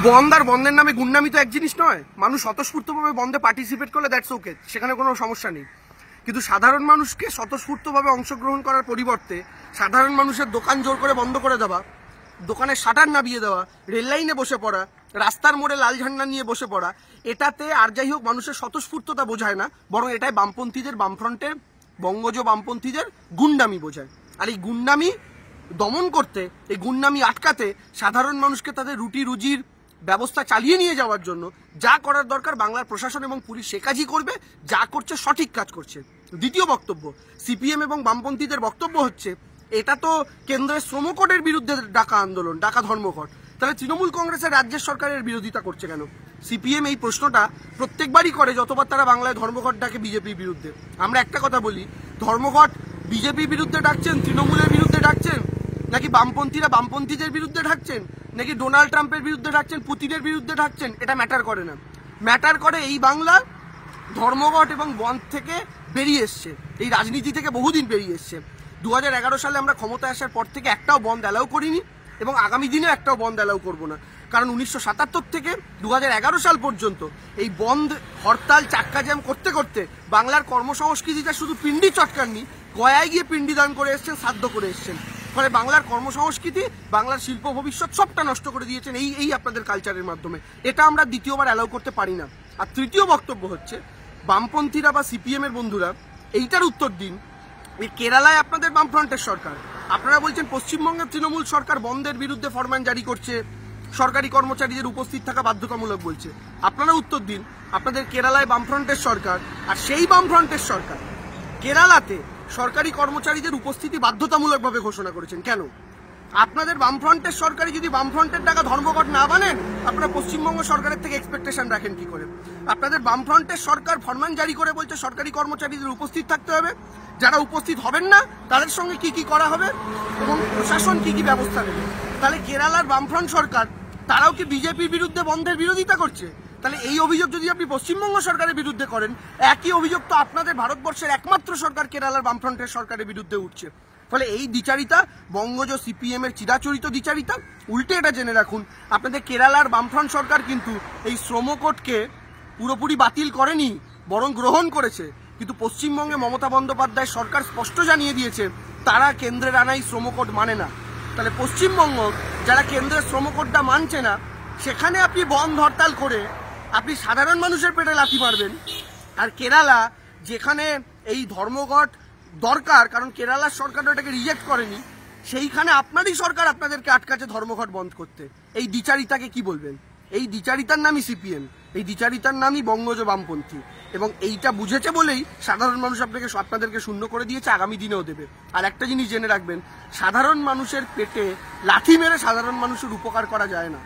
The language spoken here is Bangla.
বন্ধ আর বন্ধের নামে গুন্ডামি তো এক জিনিস নয়। মানুষ স্বতঃস্ফূর্তভাবে বন্ধে পার্টিসিপেট করলে দ্যাটস ওকে, সেখানে কোনো সমস্যা নেই। কিন্তু সাধারণ মানুষকে স্বতঃস্ফূর্তভাবে অংশগ্রহণ করার পরিবর্তে সাধারণ মানুষের দোকান জোর করে বন্ধ করে দেওয়া, দোকানের শাটার নামিয়ে দেওয়া, রেল লাইনে বসে পড়া, রাস্তার মোড়ে লাল ঝান্ডা নিয়ে বসে পড়া, এটাতে আর যাই হোক মানুষের স্বতঃস্ফূর্ততা বোঝায় না, বরং এটাই বামপন্থীদের, বামফ্রন্টের বঙ্গজ বামপন্থীদের গুন্ডামি বোঝায়। আর এই গুন্ডামি দমন করতে, এই গুন্ডামি আটকাতে সাধারণ মানুষকে তাদের রুটি রুজির ব্যবস্থা চালিয়ে নিয়ে যাওয়ার জন্য যা করার দরকার বাংলার প্রশাসন এবং পুলিশ সে কাজই করবে, যা করছে সঠিক কাজ করছে। দ্বিতীয় বক্তব্য, সিপিএম এবং বামপন্থীদের বক্তব্য হচ্ছে এটা তো কেন্দ্রের শ্রম কোডের বিরুদ্ধে ডাকা আন্দোলন, ডাকা ধর্মঘট, তাহলে তৃণমূল কংগ্রেসের রাজ্যের সরকারের বিরোধিতা করছে কেন? সিপিএম এই প্রশ্নটা প্রত্যেকবারই করে যতবার তারা বাংলায় ধর্মঘট ডাকে বিজেপির বিরুদ্ধে। আমরা একটা কথা বলি, ধর্মঘট বিজেপির বিরুদ্ধে ডাকছেন, তৃণমূলের বিরুদ্ধে ডাকছেন, নাকি বামপন্থীরা বামপন্থীদের বিরুদ্ধে ডাকছেন, নাকি ডোনাল্ড ট্রাম্পের বিরুদ্ধে ডাকছেন, পুতিনের বিরুদ্ধে ডাকছেন, এটা ম্যাটার করে না। ম্যাটার করে এই বাংলা ধর্মঘট এবং বন্ধ থেকে বেরিয়ে এসছে, এই রাজনীতি থেকে বহুদিন বেরিয়ে এসছে। 2011 সালে আমরা ক্ষমতায় আসার পর থেকে একটাও বন্ধ অ্যালাউ করিনি এবং আগামী দিনেও একটাও বন্ধ অ্যালাউ করব না। কারণ 1977 থেকে 2011 সাল পর্যন্ত এই বন্ধ, হরতাল, চাক্কা জ্যাম করতে করতে বাংলার কর্মসংস্কৃতিটা শুধু পিন্ডি চটকাননি, গয়ায় গিয়ে পিন্ডি দান করে এসছেন, শ্রাদ্ধ করে এসছেন। ফলে বাংলার কর্মসংস্কৃতি, বাংলার শিল্প ভবিষ্যৎ সবটা নষ্ট করে দিয়েছেন এই আপনাদের কালচারের মাধ্যমে। এটা আমরা দ্বিতীয়বার অ্যালাউ করতে পারি না। আর তৃতীয় বক্তব্য হচ্ছে, বামপন্থীরা বা সিপিএম এর বন্ধুরা এইটার উত্তর দিন, এই কেরালায় আপনাদের বামফ্রন্টের সরকার, আপনারা বলছেন পশ্চিমবঙ্গের তৃণমূল সরকার বন্ধের বিরুদ্ধে ফরমান জারি করছে, সরকারি কর্মচারীদের উপস্থিত থাকা বাধ্যতামূলক বলছে। আপনারা উত্তর দিন, আপনাদের কেরালায় বামফ্রন্টের সরকার, আর সেই বামফ্রন্টের সরকার কেরালাতে সরকারি কর্মচারীদের উপস্থিতি বাধ্যতামূলকভাবে ঘোষণা করেছেন কেন? আপনাদের বামফ্রন্টের সরকারি যদি বামফ্রন্টের টাকা ধর্মঘট না বানেন, আপনারা পশ্চিমবঙ্গ সরকারের থেকে এক্সপেকটেশন রাখেন কি করে? আপনাদের বামফ্রন্টের সরকার ফরমান জারি করে বলছে সরকারি কর্মচারীদের উপস্থিত থাকতে হবে, যারা উপস্থিত হবেন না তাদের সঙ্গে কি কি করা হবে এবং প্রশাসন কি কি ব্যবস্থা নেবে। তাহলে কেরালার বামফ্রন্ট সরকার তারাও কি বিজেপির বিরুদ্ধে বন্ধের বিরোধিতা করছে? তাহলে এই অভিযোগ যদি আপনি পশ্চিমবঙ্গ সরকারের বিরুদ্ধে করেন, একই অভিযোগ তো আপনাদের ভারতবর্ষের একমাত্র সরকার কেরালার বামফ্রন্টের সরকারের বিরুদ্ধে উঠছে। ফলে এই দ্বিচারিতা বঙ্গজ সিপিএম এর চিরাচরিত দ্বিচারিতা। উল্টে এটা জেনে রাখুন, আপনাদের কেরালার বামফ্রন্ট সরকার কিন্তু এই শ্রম কোডকে পুরোপুরি বাতিল করেনি, বরং গ্রহণ করেছে। কিন্তু পশ্চিমবঙ্গে মমতা বন্দ্যোপাধ্যায় সরকার স্পষ্ট জানিয়ে দিয়েছে তারা কেন্দ্রের আনাই শ্রম কোড মানে না। তাহলে পশ্চিমবঙ্গ যারা কেন্দ্রের শ্রম কোডটা মানছে না, সেখানে আপনি বন্ধ হরতাল করে আপনি সাধারণ মানুষের পেটে লাথি মারবেন। আর কেরালা যেখানে এই ধর্মঘট দরকার, কারণ কেরালার সরকার এটাকে রিজেক্ট করেনি, সেইখানে আপনারই সরকার আপনাদেরকে আটকাচ্ছে ধর্মঘট বন্ধ করতে। এই দ্বিচারিতাকে কি বলবেন? এই দ্বিচারিতার নামই সিপিএম, এই দ্বিচারিতার নামই বঙ্গজ বামপন্থী। এবং এইটা বুঝেছে বলেই সাধারণ মানুষ আপনাদেরকে শূন্য করে দিয়েছে, আগামী দিনেও দেবে। আর একটা জিনিস জেনে রাখবেন, সাধারণ মানুষের পেটে লাথি মেরে সাধারণ মানুষের উপকার করা যায় না।